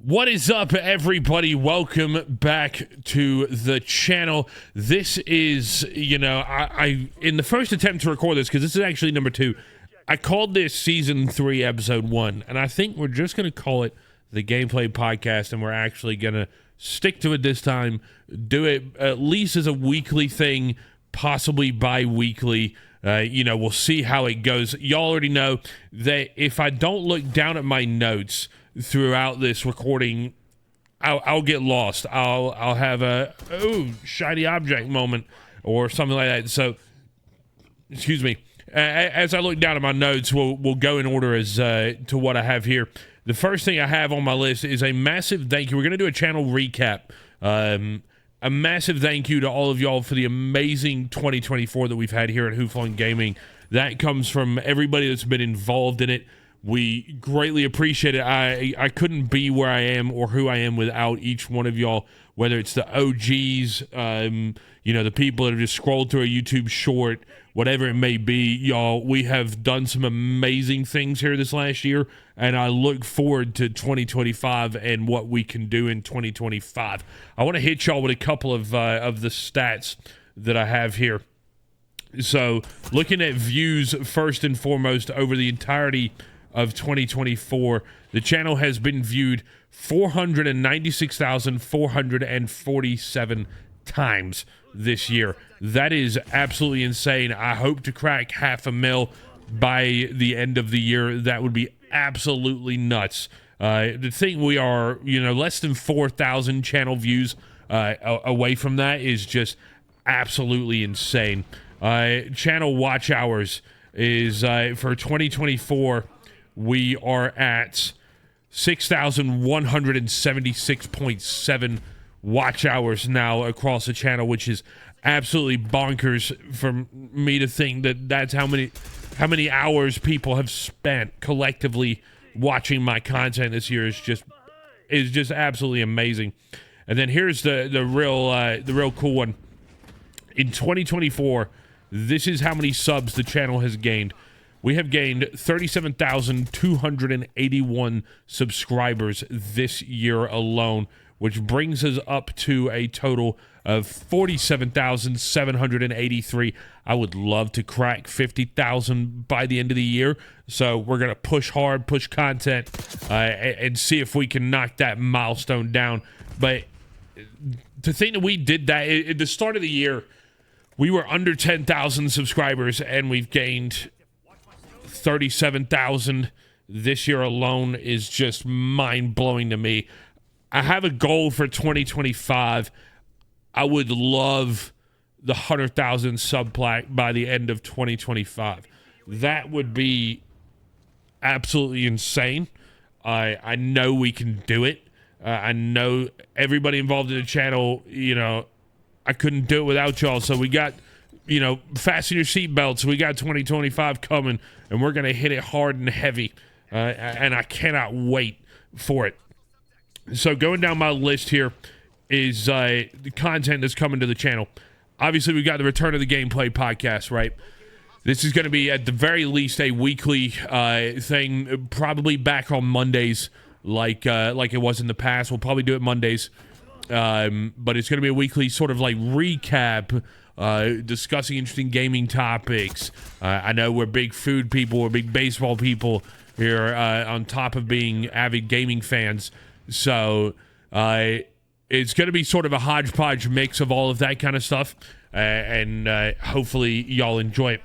What is up, everybody? Welcome back to the channel. This is, I in the first attempt to record this, because this is actually number 2, I called this Season 3, Episode 1, and I think we're just going to call it the Gameplay Podcast, and we're actually going to stick to it this time, do it at least as a weekly thing, possibly bi-weekly. We'll see how it goes. Y'all already know that if I don't look down at my notes throughout this recording, I'll get lost. I'll have a shiny object moment or something like that. So, excuse me. As I look down at my notes, we'll go in order as to what I have here. The first thing I have on my list is a massive thank you. We're going to do a channel recap. A massive thank you to all of y'all for the amazing 2024 that we've had here at WhoFlung Gaming. That comes from everybody that's been involved in it. We greatly appreciate it. I couldn't be where I am or who I am without each one of y'all, whether it's the OGs, the people that have just scrolled through a YouTube short, whatever it may be. Y'all, we have done some amazing things here this last year, and I look forward to 2025 and what we can do in 2025. I want to hit y'all with a couple of the stats that I have here. So, looking at views first and foremost over the entirety of 2024, the channel has been viewed 496,447 times this year. That is absolutely insane. I hope to crack 500,000 by the end of the year. That would be absolutely nuts. To think we are, less than 4,000 channel views away from that is just absolutely insane. Channel watch hours is for 2024. We are at 6,176.7 watch hours now across the channel, which is absolutely bonkers for me to think that that's how many hours people have spent collectively watching my content this year. Is just absolutely amazing. And then here's the real cool one. In 2024, this is how many subs the channel has gained. We have gained 37,281 subscribers this year alone, which brings us up to a total of 47,783. I would love to crack 50,000 by the end of the year. So we're going to push hard, push content, and see if we can knock that milestone down. But to think that we did that at the start of the year, we were under 10,000 subscribers, and we've gained 37,000 this year alone is just mind-blowing to me. I have a goal for 2025. I would love the 100,000 sub plaque by the end of 2025. That would be absolutely insane. I know we can do it. I know everybody involved in the channel, I couldn't do it without y'all. So we got, fasten your seatbelts. We got 2025 coming, and we're going to hit it hard and heavy. And I cannot wait for it. So going down my list here is the content that's coming to the channel. Obviously, we've got the Return of the Gameplay podcast, right? This is going to be, at the very least, a weekly thing, probably back on Mondays like it was in the past. We'll probably do it Mondays. But it's going to be a weekly sort of like recap, discussing interesting gaming topics. I know we're big food people, we're big baseball people here, on top of being avid gaming fans. So it's going to be sort of a hodgepodge mix of all of that kind of stuff, and hopefully y'all enjoy it.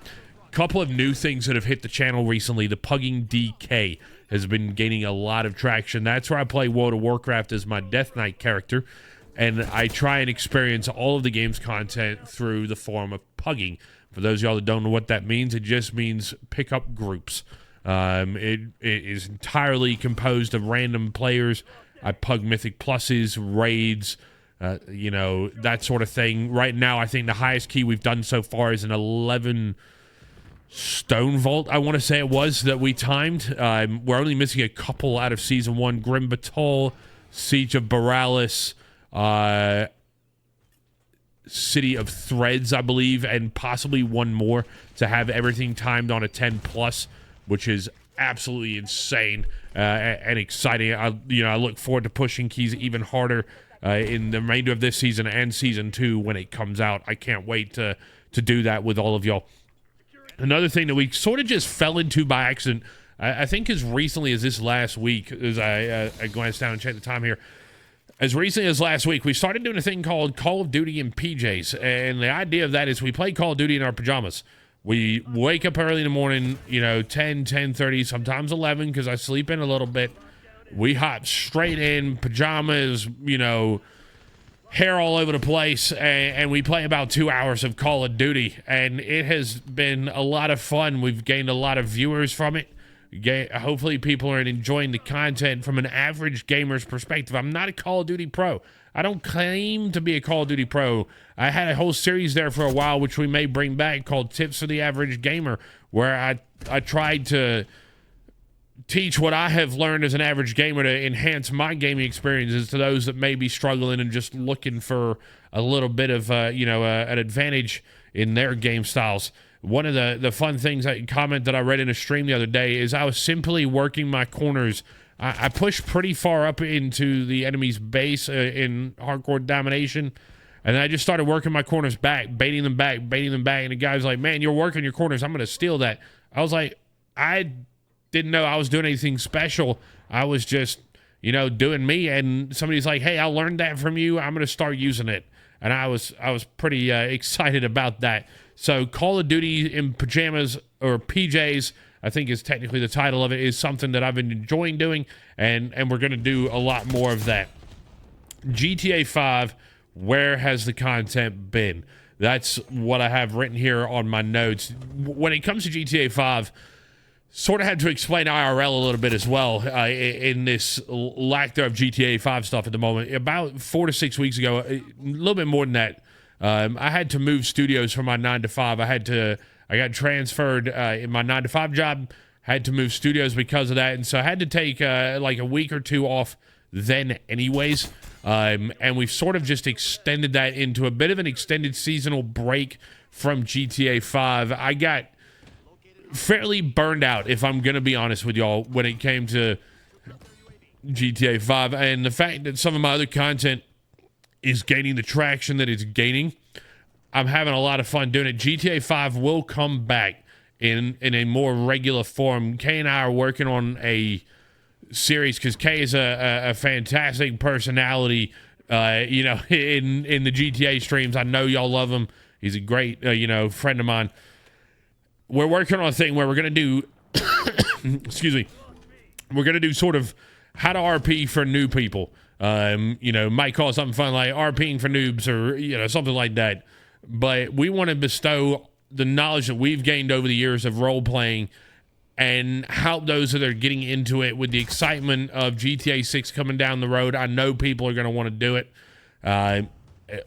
A couple of new things that have hit the channel recently. The Pugging DK has been gaining a lot of traction. That's where I play World of Warcraft as my Death Knight character, and I try and experience all of the game's content through the form of pugging. For those of y'all that don't know what that means, it just means pick up groups. It is entirely composed of random players. I pug Mythic Pluses, raids, that sort of thing. Right now, I think the highest key we've done so far is an 11 Stone Vault, I want to say it was, that we timed. We're only missing a couple out of Season 1. Grim Batol, Siege of Borealis, City of Threads, I believe, and possibly one more to have everything timed on a 10+, which is absolutely insane and exciting. I look forward to pushing keys even harder in the remainder of this season and season 2 when it comes out. I can't wait to do that with all of y'all. Another thing that we sort of just fell into by accident, I think as recently as this last week, as I glanced down and checked the time here, as recently as last week, we started doing a thing called Call of Duty in PJs. And the idea of that is we play Call of Duty in our pajamas. We wake up early in the morning, 10:30, sometimes 11, because I sleep in a little bit. We hop straight in, pajamas, hair all over the place, and we play about 2 hours of Call of Duty. And it has been a lot of fun. We've gained a lot of viewers from it. Hopefully people are enjoying the content from an average gamer's perspective. I'm not a Call of Duty pro. I don't claim to be a Call of Duty pro. I had a whole series there for a while, which we may bring back, called Tips for the Average Gamer, where I tried to teach what I have learned as an average gamer to enhance my gaming experiences to those that may be struggling and just looking for a little bit of an advantage in their game styles. One of the fun things, comment that I read in a stream the other day, is I was simply working my corners. I pushed pretty far up into the enemy's base in hardcore domination, and I just started working my corners back, baiting them back, and the guy's like, man, you're working your corners, I'm going to steal that. I was like, I didn't know I was doing anything special. I was just, doing me, and somebody's like, hey, I learned that from you, I'm going to start using it. And I was pretty excited about that. So Call of Duty in pajamas, or PJs, I think is technically the title of it, is something that I've been enjoying doing, and we're going to do a lot more of that. GTA 5, where has the content been? That's what I have written here on my notes. When it comes to GTA 5, sort of had to explain IRL a little bit as well in this lack thereof GTA 5 stuff at the moment. About 4 to 6 weeks ago, a little bit more than that, I had to move studios from my 9 to 5. I got transferred in my 9 to 5 job, had to move studios because of that. And so I had to take like a week or two off then anyways. And we've sort of just extended that into a bit of an extended seasonal break from GTA 5. I got fairly burned out, if I'm going to be honest with y'all, when it came to GTA 5. And the fact that some of my other content is gaining the traction that it's gaining, I'm having a lot of fun doing it. GTA 5 will come back in a more regular form. Kay and I are working on a series, because Kay is a fantastic personality, in the GTA streams. I know y'all love him. He's a great, friend of mine. We're working on a thing where we're going to do, excuse me, we're going to do sort of how to RP for new people. Might call it something fun like RPing for noobs, or, something like that. But we want to bestow the knowledge that we've gained over the years of role-playing and help those that are getting into it with the excitement of GTA 6 coming down the road. I know people are going to want to do it.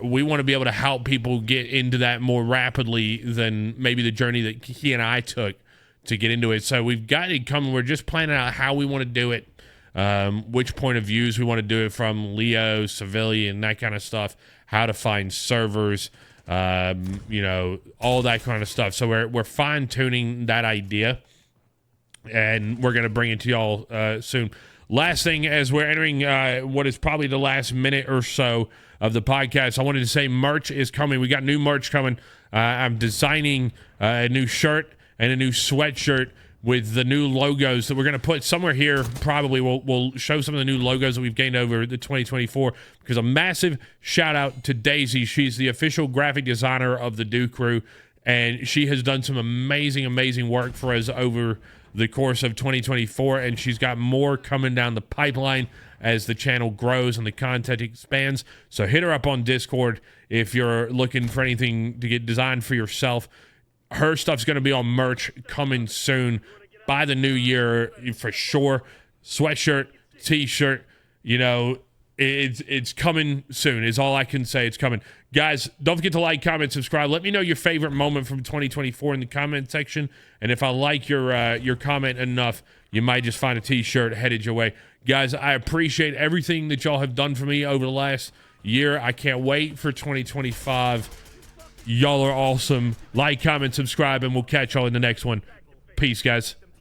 We want to be able to help people get into that more rapidly than maybe the journey that he and I took to get into it. So we've got it coming. We're just planning out how we want to do it, which point of views we want to do it from, Leo, civilian, that kind of stuff, how to find servers, all that kind of stuff. So we're fine-tuning that idea, and we're going to bring it to y'all soon. Last thing, as we're entering what is probably the last minute or so of the podcast, I wanted to say merch is coming. We got new merch coming. I'm designing a new shirt and a new sweatshirt with the new logos that we're going to put somewhere here. Probably we'll show some of the new logos that we've gained over the 2024, because a massive shout out to Daisy. She's the official graphic designer of the Do Crew, and she has done some amazing work for us over the course of 2024, and she's got more coming down the pipeline as the channel grows and the content expands. So hit her up on Discord if you're looking for anything to get designed for yourself. Her stuff's going to be on merch coming soon by the new year for sure. Sweatshirt, t-shirt, it's coming soon is all I can say. It's coming. Guys, don't forget to like, comment, subscribe. Let me know your favorite moment from 2024 in the comment section. And if I like your comment enough, you might just find a t-shirt headed your way. Guys, I appreciate everything that y'all have done for me over the last year. I can't wait for 2025. Y'all are awesome. Like, comment, subscribe, and we'll catch y'all in the next one. Peace, guys.